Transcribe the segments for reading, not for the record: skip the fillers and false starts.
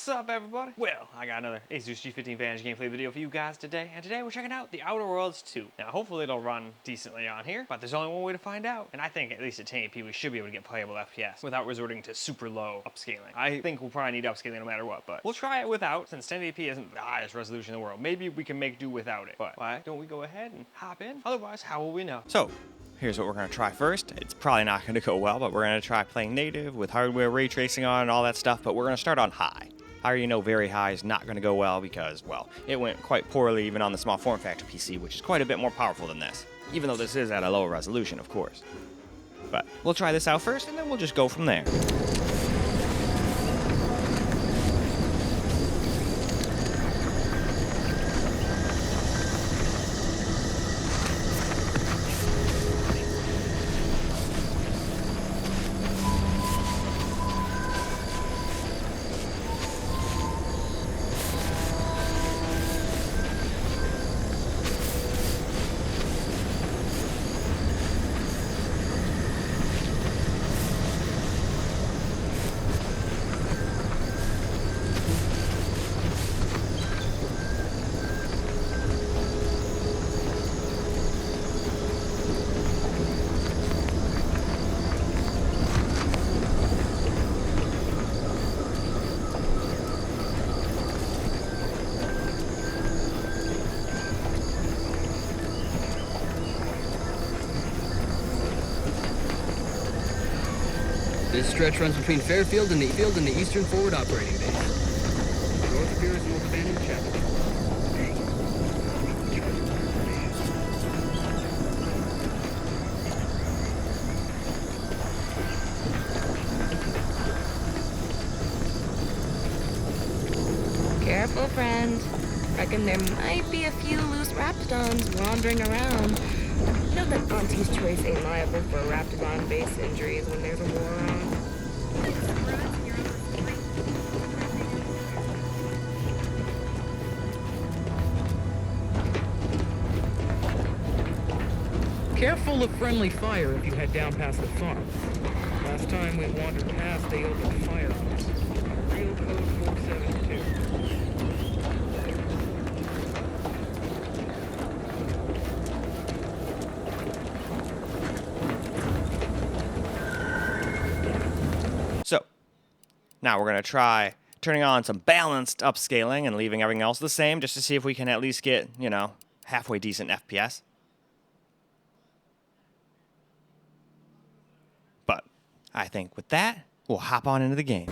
What's up, everybody? Well, I got another Asus G15 Advantage gameplay video for you guys today, and today we're checking out the Outer Worlds 2. Now, hopefully it'll run decently on here, but there's only one way to find out, and I think at least at 1080p we should be able to get playable FPS without resorting to super low upscaling. I think we'll probably need upscaling no matter what, but we'll try it without, since 1080p isn't the highest resolution in the world. Maybe we can make do without it, but why don't we go ahead and hop in? Otherwise, how will we know? So, here's what we're going to try first. It's probably not going to go well, but we're going to try playing native with hardware ray tracing on and all that stuff, but we're going to start on high. I already know very high is not going to go well because, well, it went quite poorly even on the small form factor PC, which is quite a bit more powerful than this, even though this is at a lower resolution, of course. But we'll try this out first, and then we'll just go from there. This stretch runs between Fairfield and the Eastern Forward Operating Base. North of here is an old abandoned chapel. Careful, friend. Reckon there might be a few loose Raptidons wandering around. Note that Auntie's Choice ain't liable for Raptidon base injuries when there's a war on. Careful of friendly fire if you head down past the farm. Last time we wandered past, they opened fire on us. Real code 472. So, now we're going to try turning on some balanced upscaling and leaving everything else the same just to see if we can at least get, you know, halfway decent FPS. But I think with that, we'll hop on into the game.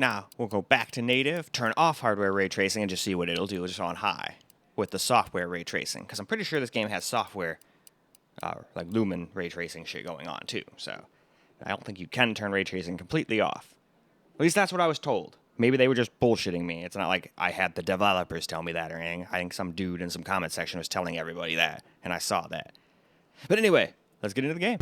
Now, we'll go back to native, turn off hardware ray tracing, and just see what it'll do just on high with the software ray tracing. Because I'm pretty sure this game has software, like Lumen ray tracing shit going on too. So I don't think you can turn ray tracing completely off. At least that's what I was told. Maybe they were just bullshitting me. It's not like I had the developers tell me that or anything. I think some dude in some comment section was telling everybody that, and I saw that. But anyway, let's get into the game.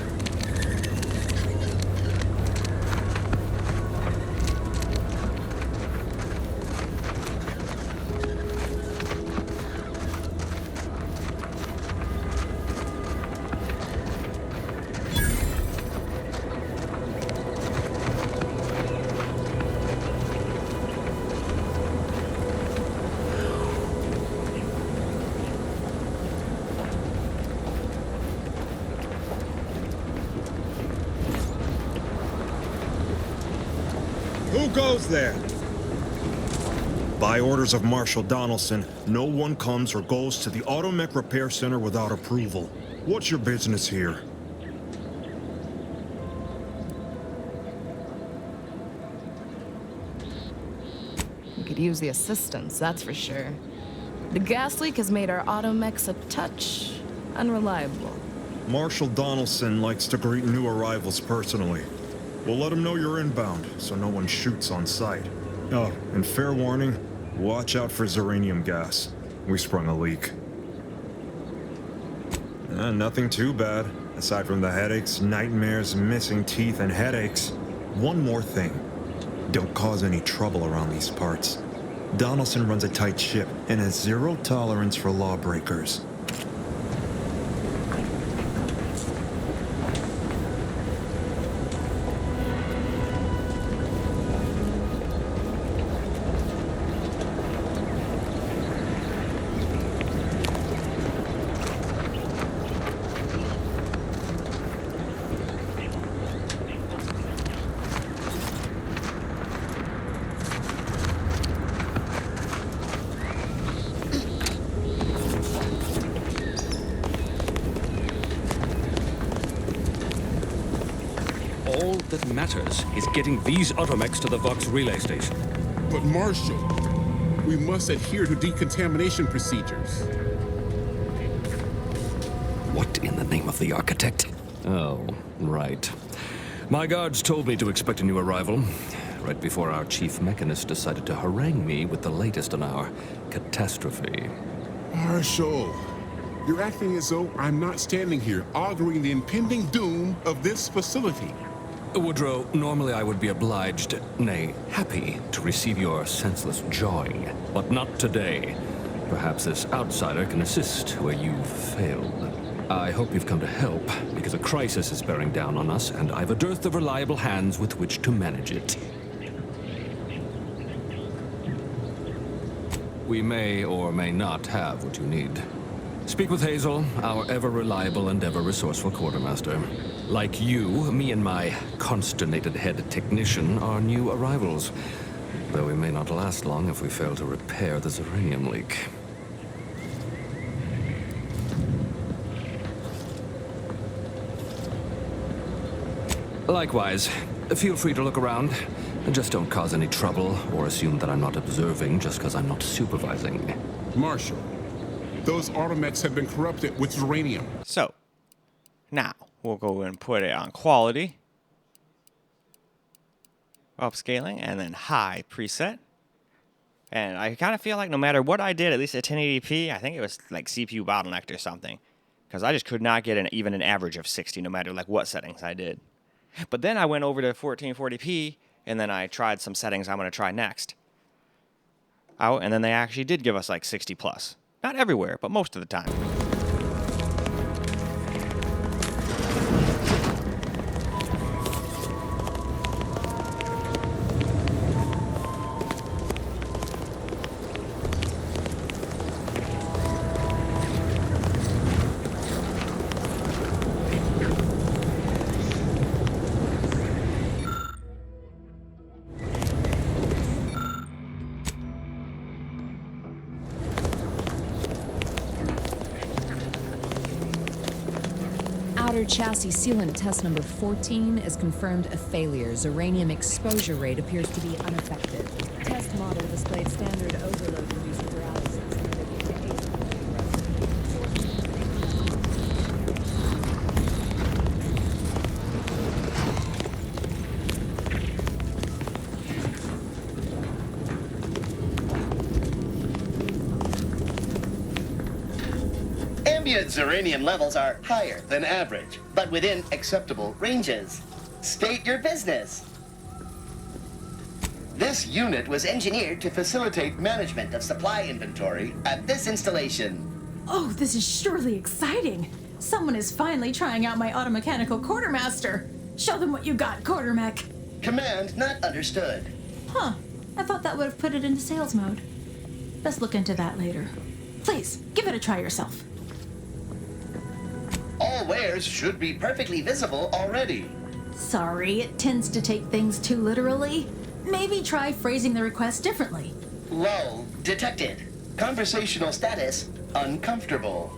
Who goes there? By orders of Marshal Donaldson, no one comes or goes to the Automech Repair Center without approval. What's your business here? We could use the assistance, that's for sure. The gas leak has made our automechs a touch unreliable. Marshal Donaldson likes to greet new arrivals personally. We'll let him know you're inbound, so no one shoots on sight. Oh, and fair warning, watch out for xeranium gas. We sprung a leak. Nothing too bad, aside from the headaches, nightmares, missing teeth, and headaches. One more thing. Don't cause any trouble around these parts. Donaldson runs a tight ship and has zero tolerance for lawbreakers. All that matters is getting these automechs to the Vox relay station. But Marshal, we must adhere to decontamination procedures. What in the name of the architect? Oh, right. My guards told me to expect a new arrival, right before our chief mechanist decided to harangue me with the latest on our catastrophe. Marshal, you're acting as though I'm not standing here auguring the impending doom of this facility. Woodrow, normally I would be obliged, nay, happy, to receive your senseless jawing, but not today. Perhaps this outsider can assist where you've failed. I hope you've come to help, because a crisis is bearing down on us, and I've a dearth of reliable hands with which to manage it. We may or may not have what you need. Speak with Hazel, our ever-reliable and ever-resourceful quartermaster. Like you, me and my consternated head technician are new arrivals, though we may not last long if we fail to repair the xeranium leak. Likewise, feel free to look around. Just don't cause any trouble or assume that I'm not observing just because I'm not supervising. Marshal, those automechs have been corrupted with xeranium. So, now, we'll go and put it on quality, upscaling, and then high preset. And I kind of feel like no matter what I did, at least at 1080p, I think it was like CPU bottlenecked or something. Because I just could not get even an average of 60 no matter like what settings I did. But then I went over to 1440p, and then I tried some settings I'm going to try next. And then they actually did give us like 60 plus. Not everywhere, but most of the time. outer chassis sealant test number 14 is confirmed a failure. Zeranium exposure rate appears to be unaffected. Test model displayed standard overload reducer paralysis. Ambient zeranium levels are higher than average, but within acceptable ranges. State your business. This unit was engineered to facilitate management of supply inventory at this installation. Oh, this is surely exciting. Someone is finally trying out my automechanical quartermaster. Show them what you got, quartermech. Command not understood. Huh. I thought that would have put it into sales mode. Let's look into that later. Please, give it a try yourself. All wares should be perfectly visible already. Sorry, it tends to take things too literally. Maybe try phrasing the request differently. Lull detected. Conversational status uncomfortable.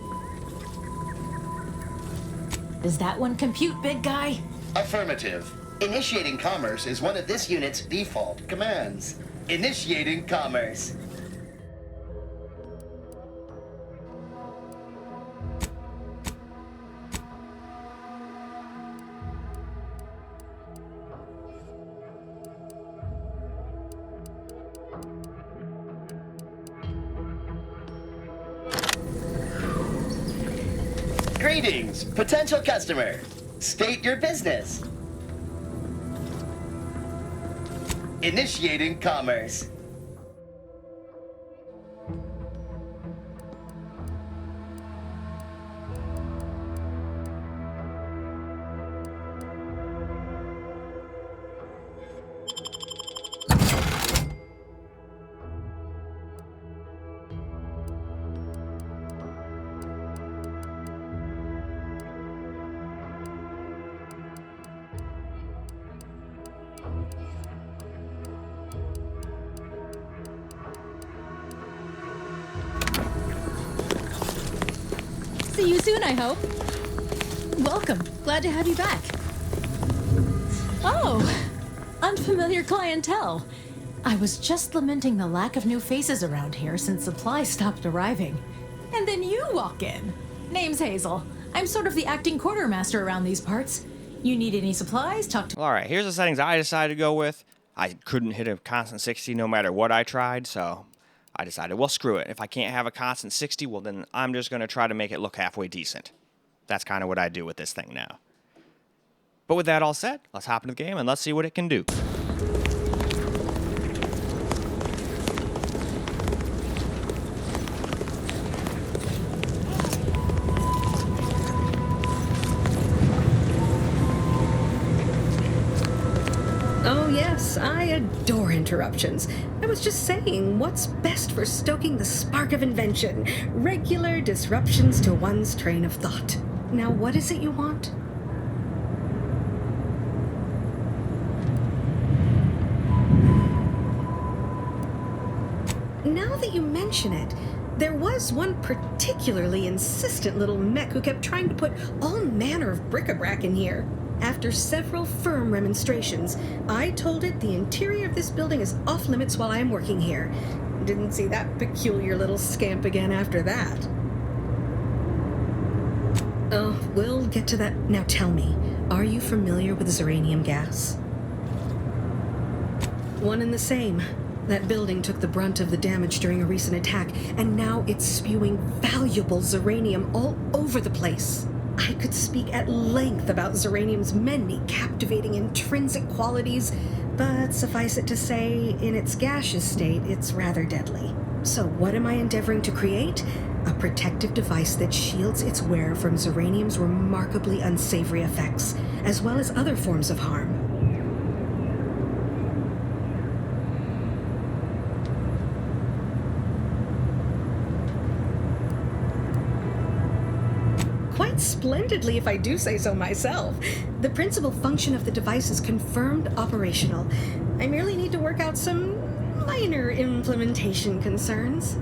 Does that one compute, big guy? Affirmative. Initiating commerce is one of this unit's default commands. Initiating commerce. Greetings, potential customer. State your business. Initiating commerce. See you soon, I hope. Welcome. Glad to have you back. Oh, unfamiliar clientele. I was just lamenting the lack of new faces around here since supplies stopped arriving. And then you walk in. Name's Hazel. I'm sort of the acting quartermaster around these parts. You need any supplies? Talk to... All right, here's the settings I decided to go with. I couldn't hit a constant 60 no matter what I tried, so I decided, well, screw it. If I can't have a constant 60, well, then I'm just going to try to make it look halfway decent. That's kind of what I do with this thing now. But with that all said, let's hop into the game and let's see what it can do. Oh yes, I adore interruptions. I was just saying, what's best for stoking the spark of invention? Regular disruptions to one's train of thought. Now, what is it you want? Now that you mention it, there was one particularly insistent little mech who kept trying to put all manner of bric-a-brac in here. After several firm remonstrations, I told it the interior of this building is off limits while I am working here. Didn't see that peculiar little scamp again after that. Oh, we'll get to that. Now tell me, are you familiar with zeranium gas? One and the same. That building took the brunt of the damage during a recent attack, and now it's spewing valuable zeranium all over the place. I could speak at length about zeranium's many captivating intrinsic qualities, but suffice it to say, in its gaseous state, it's rather deadly. So what am I endeavoring to create? A protective device that shields its wearer from zeranium's remarkably unsavory effects, as well as other forms of harm. Quite splendidly, if I do say so myself. The principal function of the device is confirmed operational. I merely need to work out some minor implementation concerns.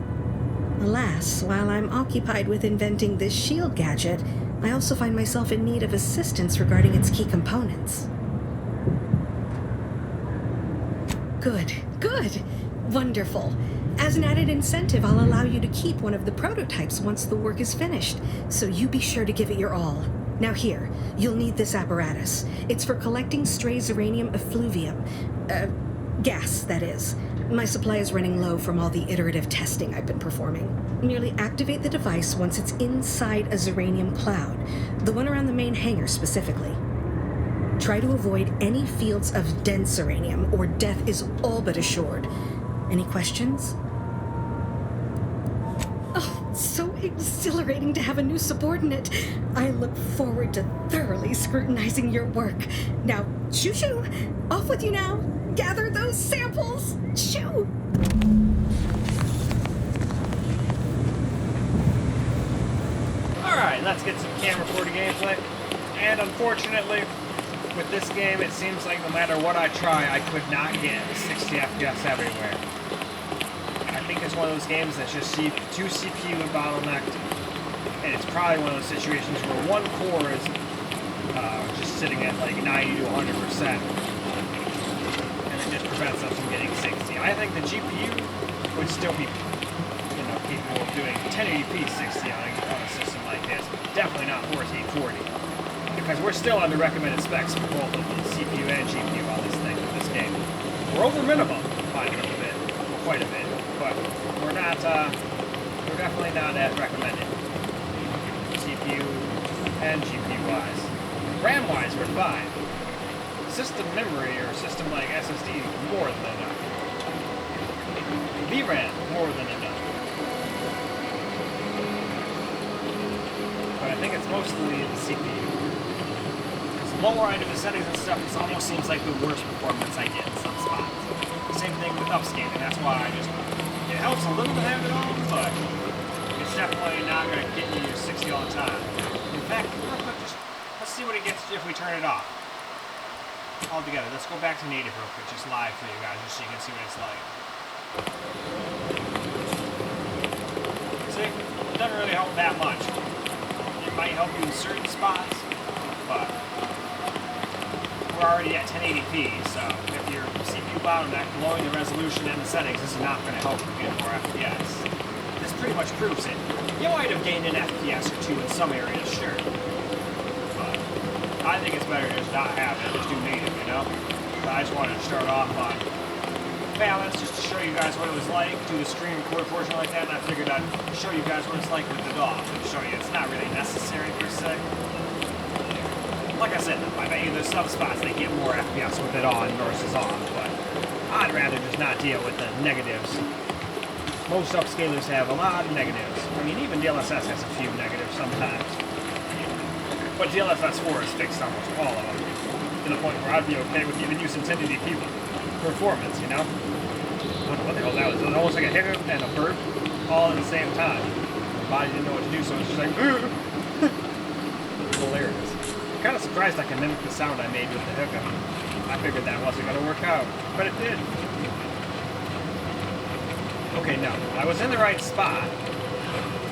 Alas, while I'm occupied with inventing this shield gadget, I also find myself in need of assistance regarding its key components. Good, good. Wonderful. As an added incentive, I'll allow you to keep one of the prototypes once the work is finished, so you be sure to give it your all. Now here, you'll need this apparatus. It's for collecting stray Zeranium effluvium. Gas, that is. My supply is running low from all the iterative testing I've been performing. Merely activate the device once it's inside a Zeranium cloud, the one around the main hangar specifically. Try to avoid any fields of dense Zeranium, or death is all but assured. Any questions? Oh, so exhilarating to have a new subordinate. I look forward to thoroughly scrutinizing your work. Now, shoo-shoo! Off with you now! Gather those samples! Shoo! Alright, let's get some camera 40 gameplay. And unfortunately, with this game, it seems like no matter what I try, I could not get 60 FPS everywhere. I think it's one of those games that's just too CPU bottlenecked, and it's probably one of those situations where one core is just sitting at like 90 to 100%, and it just prevents us from getting 60. I think the GPU would still be, capable of doing 1080p 60 on a system like this. Definitely not 1440, because we're still under recommended specs for both of the CPU and GPU on this thing, this game. We're over minimum by a little bit, quite a bit. But we're not, we're definitely not as recommended. CPU and GPU wise. RAM wise, we're fine. System memory or system like SSD, more than enough. VRAM, more than enough. But I think it's mostly the CPU. Because lower end of the settings and stuff, it almost seems like the worst performance I get in some spots. Same thing with upscaling, that's why I just. It helps a little to have it on, but it's definitely not going to get you your 60 all the time. In fact, let's see what it gets if we turn it off. All together. Let's go back to native real quick, just live for you guys, just so you can see what it's like. See? It doesn't really help that much. It might help you in certain spots, but we're already at 1080p, so if your CPU bottleneck, lowering the resolution and the settings is not going to help you get more FPS. This pretty much proves it. You might have gained an FPS or two in some areas, sure. But I think it's better to just not have it, just do native, But I just wanted to start off on balance, just to show you guys what it was like, do the screen record portion like that, and I figured I'd show you guys what it's like with the DOF, and show you it's not really necessary per se. Like I said, I bet you there's some spots that get more FPS with it on versus off, but I'd rather just not deal with the negatives. Most upscalers have a lot of negatives. I mean, even DLSS has a few negatives sometimes. But DLSS 4 has fixed almost all of them, to the point where I'd be okay with even using 1080p performance, I don't know what the hell that was. It was almost like a hiccup and a burp all at the same time. My body didn't know what to do, so it was just like, hilarious. I'm kind of surprised I can mimic the sound I made with the hiccup. I figured that wasn't going to work out, but it did. Okay, no, I was in the right spot.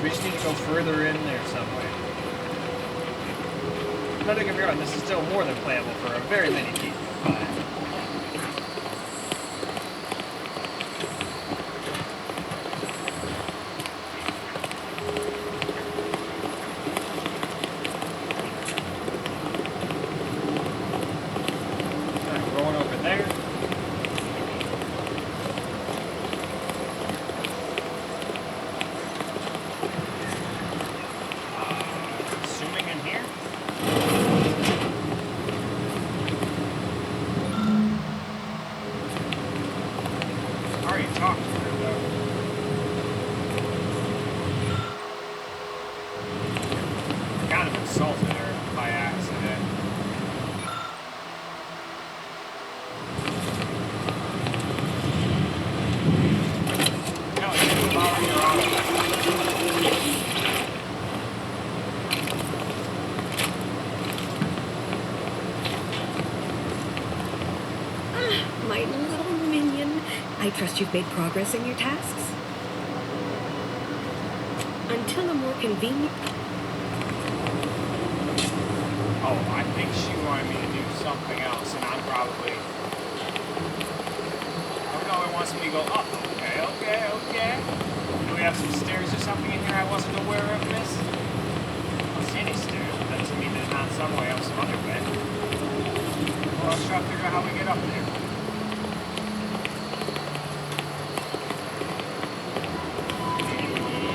We just need to go further in there somewhere. Now, don't get me wrong, this is still more than playable for very many people, but... My little minion. I trust you've made progress in your tasks? Until a more convenient... Oh, I think she wanted me to do something else, and I'm probably... Oh no, it wants me to go up. Okay. Do we have some stairs or something in here I wasn't aware of, miss? I don't see any stairs, but that doesn't mean there's not some way up some other way. Well, let's try to figure out how we get up there.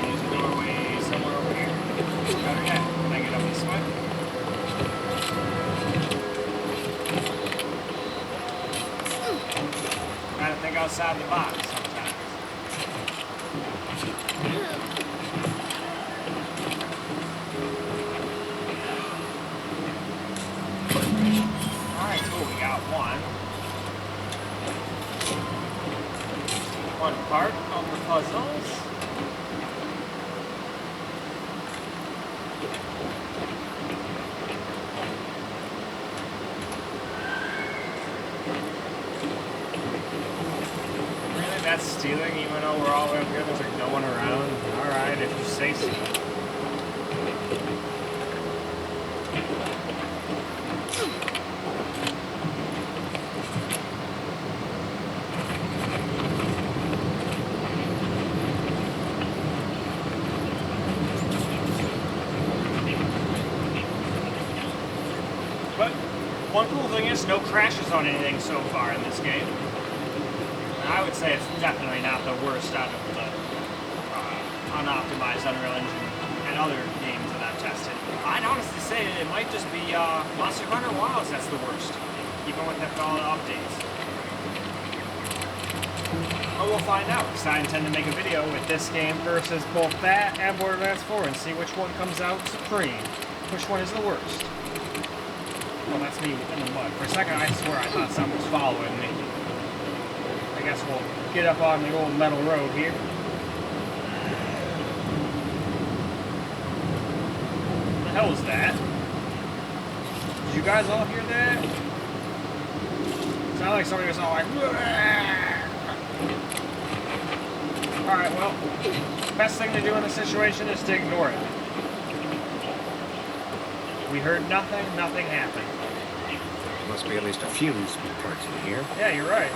There's a doorway somewhere over here. Better yet, can I get up this way? Gotta think outside the box sometimes. Alright, cool, we got one part of the puzzles. Really, that's stealing even though we're all the way up here, there's like no one around. Alright, if you say so. But one cool thing is no crashes on anything so far in this game. And I would say it's definitely not the worst out of the unoptimized Unreal Engine and other games that I've tested. I'd honestly say it might just be Monster Hunter Wilds that's the worst, even with all the updates. But we'll find out, because I intend to make a video with this game versus both that and Borderlands 4 and see which one comes out supreme. Which one is the worst? Well, that's me in the mud. For a second, I swear I thought someone was following me. I guess we'll get up on the old metal road here. What the hell was that? Did you guys all hear that? It sounded like somebody was all like... Alright, well, best thing to do in this situation is to ignore it. We heard nothing, nothing happened. Must be at least a few useful parts in here. Yeah, you're right.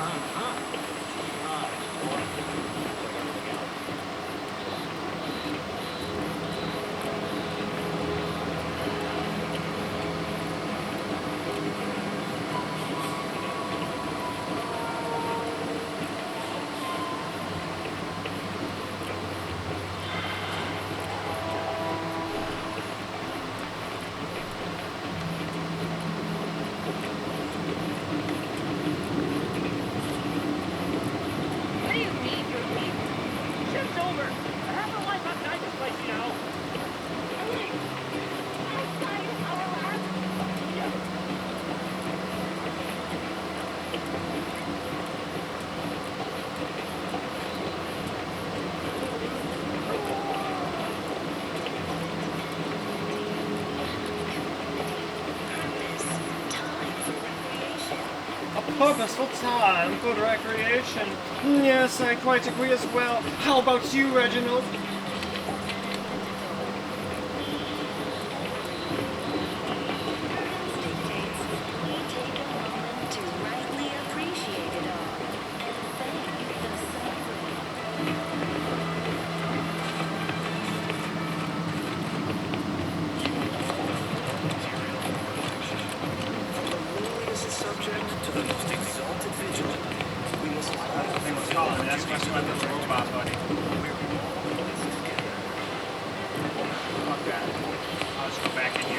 Purposeful time, good recreation. Yes, I quite agree as well. How about you, Reginald?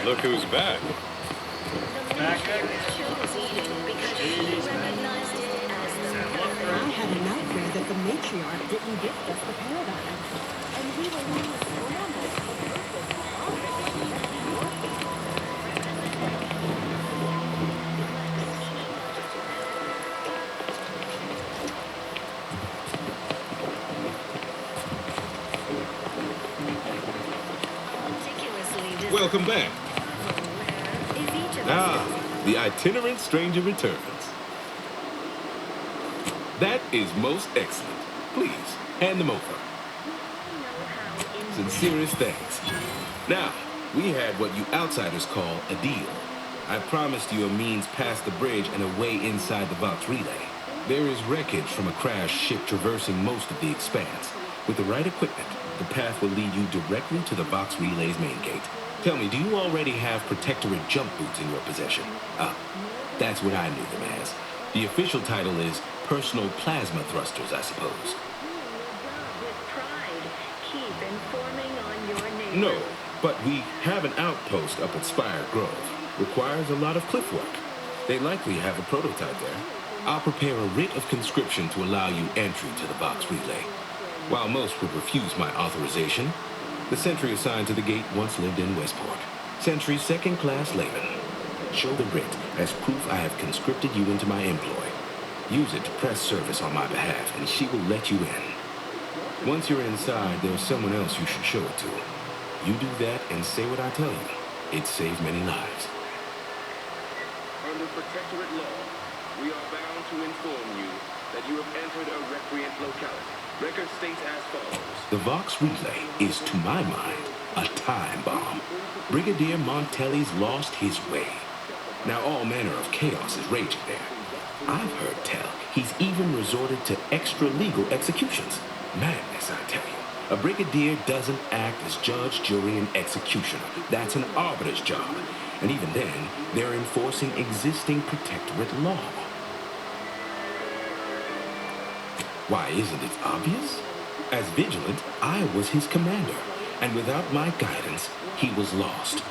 Look who's back. Back I had a nightmare that the matriarch didn't gift us the paradigm. And we were on the scramble for Welcome back. Ah, the itinerant stranger returns. That is most excellent. Please, hand them over. sincerest thanks. Now, we had what you outsiders call a deal. I promised you a means past the bridge and a way inside the Vox relay. There is wreckage from a crashed ship traversing most of the expanse. With the right equipment, the path will lead you directly to the Vox relay's main gate. Tell me, do you already have Protectorate jump boots in your possession? That's what I knew them as. The official title is Personal Plasma Thrusters, I suppose. No, but we have an outpost up at Spire Grove. Requires a lot of cliff work. They likely have a prototype there. I'll prepare a writ of conscription to allow you entry to the Vox relay. While most would refuse my authorization, the sentry assigned to the gate once lived in Westport. Sentry second-class layman. Show the writ as proof I have conscripted you into my employ. Use it to press service on my behalf, and she will let you in. Once you're inside, there's someone else you should show it to. You do that and say what I tell you. It saves many lives. Under Protectorate law, we are bound to inform you that you have entered a recreant locality. Record states as follows. The Vox relay is, to my mind, a time bomb. Brigadier Montelli's lost his way. Now all manner of chaos is raging there. I've heard tell he's even resorted to extra-legal executions. Madness, I tell you. A brigadier doesn't act as judge, jury, and executioner. That's an arbiter's job. And even then, they're enforcing existing Protectorate law. Why, isn't it obvious? As vigilant, I was his commander. And without my guidance, he was lost.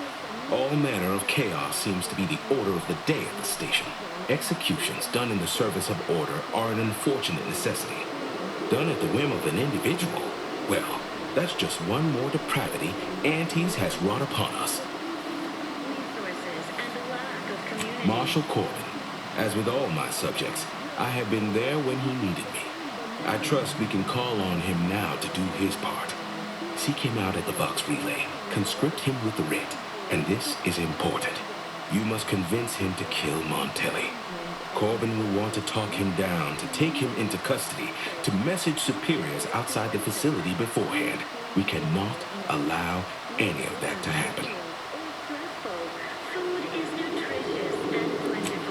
All manner of chaos seems to be the order of the day at the station. Executions done in the service of order are an unfortunate necessity. Done at the whim of an individual, well, that's just one more depravity Antes has wrought upon us. Marshal Corbin, as with all my subjects, I have been there when he needed me. I trust we can call on him now to do his part. Seek him out at the Vox relay, conscript him with the writ, and this is important. You must convince him to kill Montelli. Corbin will want to talk him down, to take him into custody, to message superiors outside the facility beforehand. We cannot allow any of that to happen.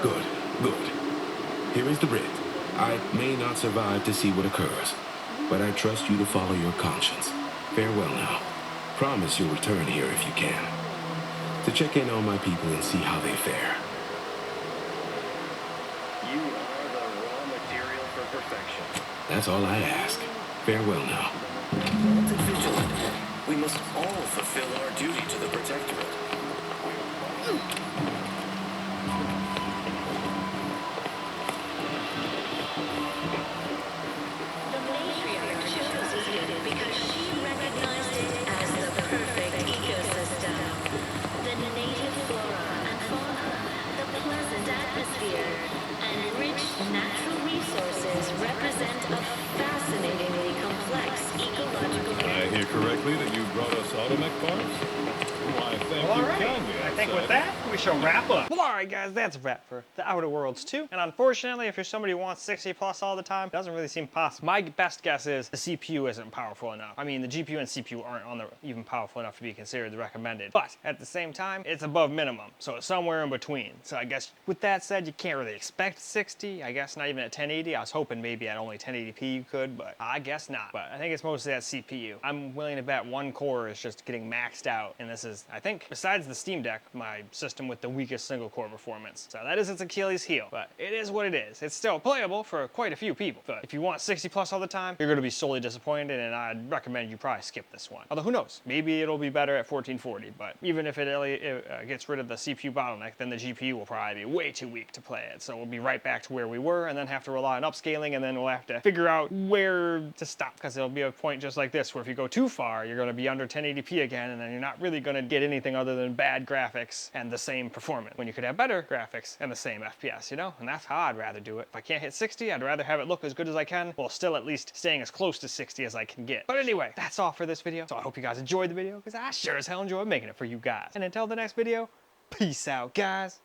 Good, good. Here is the writ. I may not survive to see what occurs, but I trust you to follow your conscience. Farewell now. Promise you'll return here if you can, to check in on my people and see how they fare. You are the raw material for perfection. That's all I ask. Farewell now. Wanted vigilant. We must all fulfill our duty to the Protectorate. The matriarch chose it because she recognized it as the perfect ecosystem. The native flora and fauna, the pleasant atmosphere, and rich natural resources represent a fascinatingly complex ecological... I hear correctly that you brought us automech parts? Why, thank Well, you all right. kindly. I think with that, we shall wrap up. Well, all right, guys, that's a wrap for The Outer Worlds 2. And unfortunately, if you're somebody who wants 60 plus all the time, it doesn't really seem possible. My best guess is the CPU isn't powerful enough. I mean, the GPU and CPU aren't even powerful enough to be considered the recommended. But at the same time, it's above minimum, so it's somewhere in between. So I guess with that said, you can't really expect 60. I guess not even at 1080. I was hoping maybe at only 1080p you could, but I guess not. But I think it's mostly that CPU. I'm willing to bet one core is just getting maxed out, and this is, I think, besides the Steam Deck, my system with the weakest single core performance. So that is its Achilles heel, but it is what it is. It's still playable for quite a few people, but if you want 60 plus all the time, you're gonna be sorely disappointed, and I'd recommend you probably skip this one. Although who knows, maybe it'll be better at 1440, but even if it gets rid of the CPU bottleneck, then the GPU will probably be way too weak to play it. So we'll be right back to where we were, and then have to rely on upscaling, and then we'll have to figure out where to stop, because there'll be a point just like this, where if you go too far, you're gonna be under 1080p again, and then you're not really gonna get anything other than bad graphics and the same performance, when you could have better graphics and the same FPS, you know? And that's how I'd rather do it. If I can't hit 60, I'd rather have it look as good as I can, while still at least staying as close to 60 as I can get. But anyway, that's all for this video. So I hope you guys enjoyed the video, because I sure as hell enjoyed making it for you guys. And until the next video, peace out, guys.